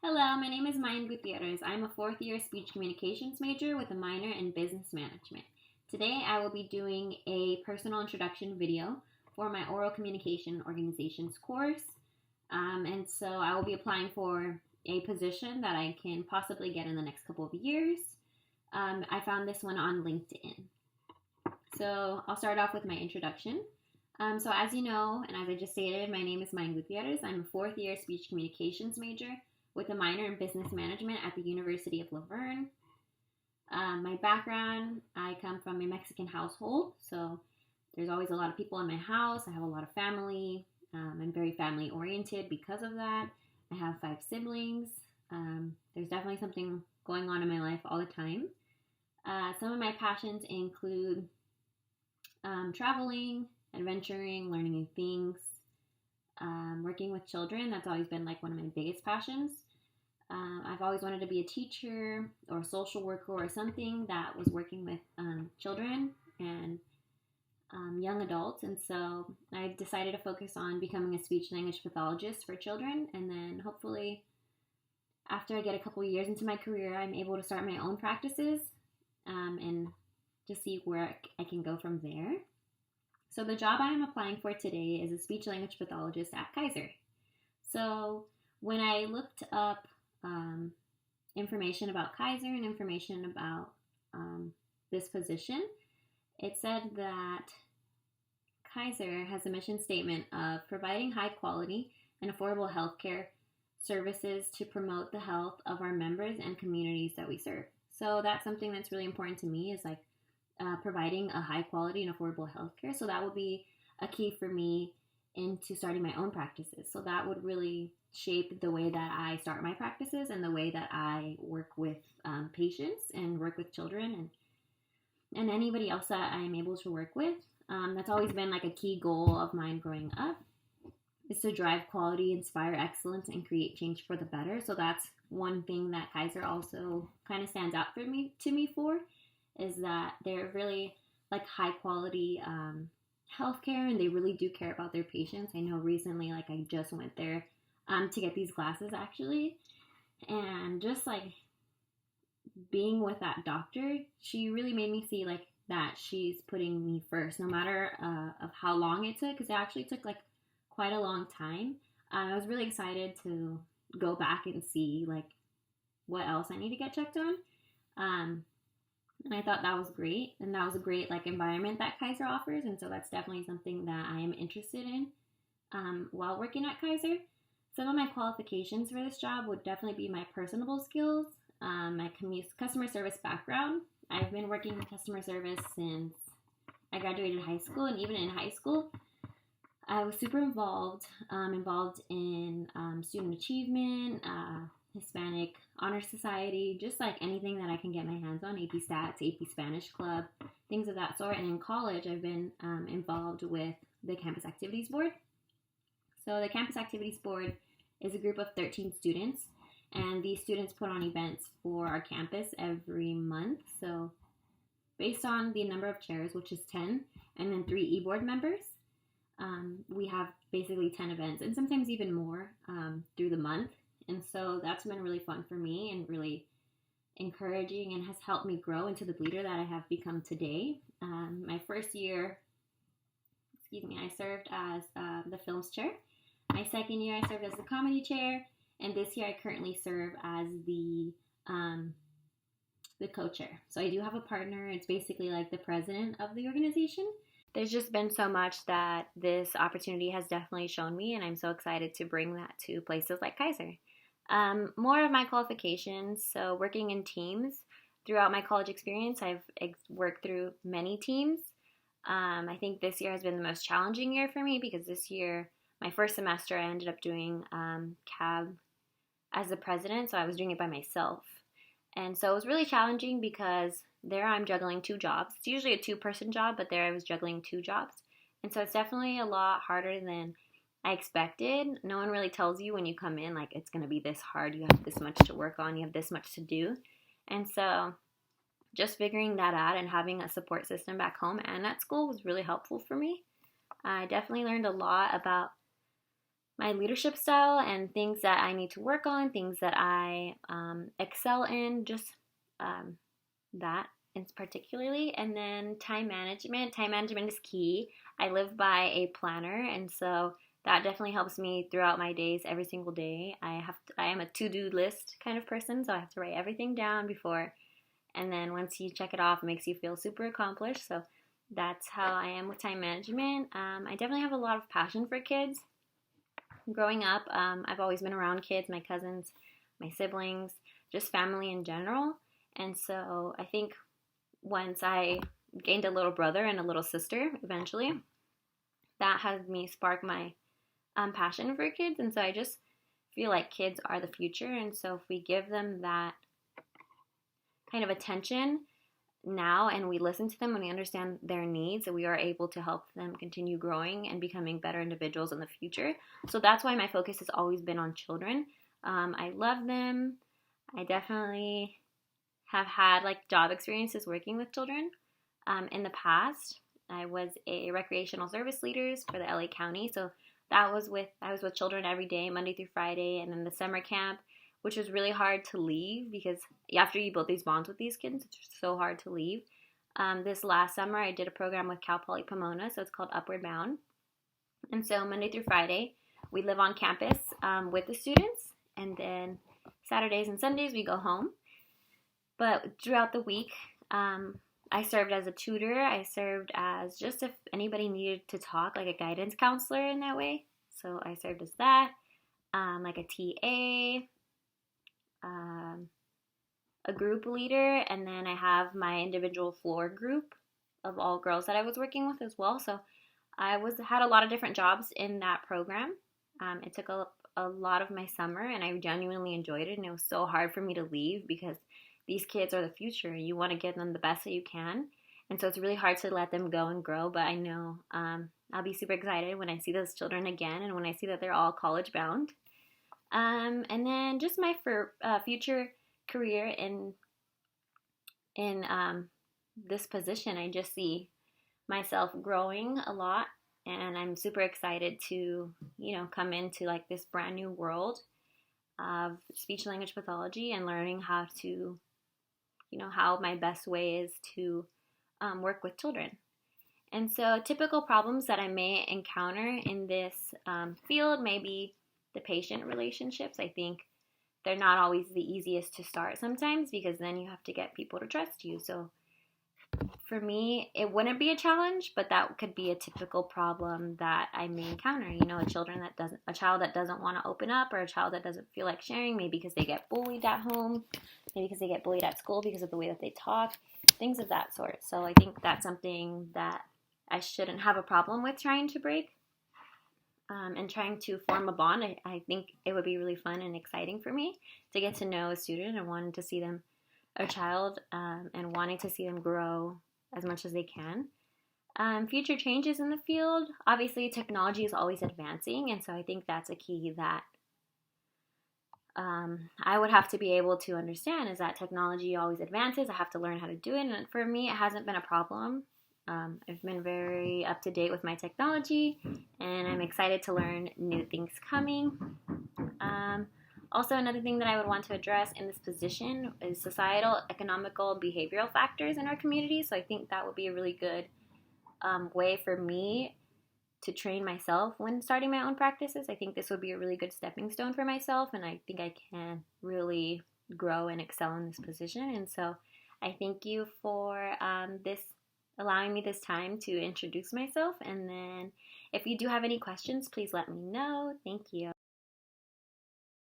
Hello, my name is Mayan Gutierrez. I'm a fourth year speech communications major with a minor in business management. Today I will be doing a personal introduction video for my oral communication organizations course. And so I will be applying for a position that I can possibly get in the next couple of years. I found this one on LinkedIn. So I'll start off with my introduction. So as you know, and as I just stated, my name is Mayan Gutierrez. I'm a fourth year speech communications major with a minor in business management at the University of La Verne. My background, I come from a Mexican household, so there's always a lot of people in my house. I have a lot of family. I'm very family oriented because of that. I have 5 siblings. There's definitely something going on in my life all the time. Some of my passions include traveling, adventuring, learning new things, working with children. That's always been like one of my biggest passions. I've always wanted to be a teacher or a social worker or something that was working with children and young adults. And so I decided to focus on becoming a speech language pathologist for children. And then hopefully, after I get a couple years into my career, I'm able to start my own practices and just see where I can go from there. So the job I am applying for today is a speech language pathologist at Kaiser. So when I looked up information about Kaiser and information about this position, it said that Kaiser has a mission statement of providing high quality and affordable healthcare services to promote the health of our members and communities that we serve. So that's something that's really important to me, is like providing a high quality and affordable healthcare. So that would be a key for me into starting my own practices. So that would really shape the way that I start my practices and the way that I work with patients and work with children and anybody else that I am able to work with. That's always been like a key goal of mine growing up, is to drive quality, inspire excellence, and create change for the better. So that's one thing that Kaiser also kind of stands out to me for, is that they're really like high quality healthcare, and they really do care about their patients. I know recently, like I just went there to get these glasses actually, and just like being with that doctor, she really made me see like that she's putting me first, no matter of how long it took, because it actually took like quite a long time. I was really excited to go back and see like what else I need to get checked on. And I thought that was great, and that was a great like environment that Kaiser offers, and so that's definitely something that I am interested in while working at Kaiser. Some of my qualifications for this job would definitely be my personable skills, my customer service background. I've been working in customer service since I graduated high school, and even in high school, I was super involved in student achievement, Hispanic Honor Society, just like anything that I can get my hands on, AP Stats, AP Spanish Club, things of that sort. And in college, I've been involved with the Campus Activities Board. So the Campus Activities Board is a group of 13 students, and these students put on events for our campus every month. So based on the number of chairs, which is 10, and then 3 e-board members, we have basically 10 events, and sometimes even more through the month. And so that's been really fun for me and really encouraging, and has helped me grow into the leader that I have become today. My first year, I served as the films chair. My second year, I served as the comedy chair, and this year I currently serve as the co-chair. So I do have a partner. It's basically like the president of the organization. There's just been so much that this opportunity has definitely shown me, and I'm so excited to bring that to places like Kaiser. More of my qualifications, so working in teams. Throughout my college experience, I've worked through many teams. I think this year has been the most challenging year for me, because this year, my first semester, I ended up doing CAB as the president, so I was doing it by myself. And so it was really challenging, because there I'm juggling 2 jobs. It's usually a 2-person job, but there I was juggling 2 jobs. And so it's definitely a lot harder than I expected. No one really tells you when you come in, like, it's going to be this hard. You have this much to work on. You have this much to do. And so just figuring that out and having a support system back home and at school was really helpful for me. I definitely learned a lot about my leadership style and things that I need to work on, things that I excel in, just that in particularly. And then time management. Time management is key. I live by a planner, and so that definitely helps me throughout my days every single day. I am a to-do list kind of person, so I have to write everything down before, and then once you check it off, it makes you feel super accomplished. So that's how I am with time management. I definitely have a lot of passion for kids. Growing up, I've always been around kids, my cousins, my siblings, just family in general. And so I think once I gained a little brother and a little sister eventually, that has me spark my passion for kids. And so I just feel like kids are the future. And so if we give them that kind of attention now and we listen to them and we understand their needs, we are able to help them continue growing and becoming better individuals in the future. So that's why my focus has always been on children. I love them. I definitely have had like job experiences working with children. In the past, I was a recreational service leader for the LA County. So I was with children every day, Monday through Friday, and then the summer camp, which was really hard to leave because after you build these bonds with these kids, it's so hard to leave. This last summer, I did a program with Cal Poly Pomona, so it's called Upward Bound. And so Monday through Friday, we live on campus with the students, and then Saturdays and Sundays, we go home. But throughout the week, I served as a tutor. I served as just if anybody needed to talk, like a guidance counselor in that way. So I served as that, like a TA, a group leader, and then I have my individual floor group of all girls that I was working with as well. So I had a lot of different jobs in that program. It took a lot of my summer, and I genuinely enjoyed it, and it was so hard for me to leave because these kids are the future. You want to give them the best that you can, and so it's really hard to let them go and grow, but I know I'll be super excited when I see those children again and when I see that they're all college bound. And then just my future career in this position, I just see myself growing a lot, and I'm super excited to, come into like this brand new world of speech language pathology and learning how to, how my best way is to work with children. And so typical problems that I may encounter in this field may be the patient relationships. I think they're not always the easiest to start sometimes because then you have to get people to trust you. So for me, it wouldn't be a challenge, but that could be a typical problem that I may encounter. A child that doesn't want to open up, or a child that doesn't feel like sharing, maybe because they get bullied at home, maybe because they get bullied at school because of the way that they talk, things of that sort. So I think that's something that I shouldn't have a problem with trying to break. And trying to form a bond. I think it would be really fun and exciting for me to get to know a student and wanting to see them, a child, and wanting to see them grow as much as they can. Future changes in the field. Obviously, technology is always advancing, and so I think that's a key that I would have to be able to understand is that technology always advances. I have to learn how to do it, and for me, it hasn't been a problem. I've been very up to date with my technology, and I'm excited to learn new things coming. Also, another thing that I would want to address in this position is societal, economical, behavioral factors in our community. So I think that would be a really good way for me to train myself when starting my own practices. I think this would be a really good stepping stone for myself, and I think I can really grow and excel in this position. And so I thank you for allowing me this time to introduce myself. And then if you do have any questions, please let me know. Thank you.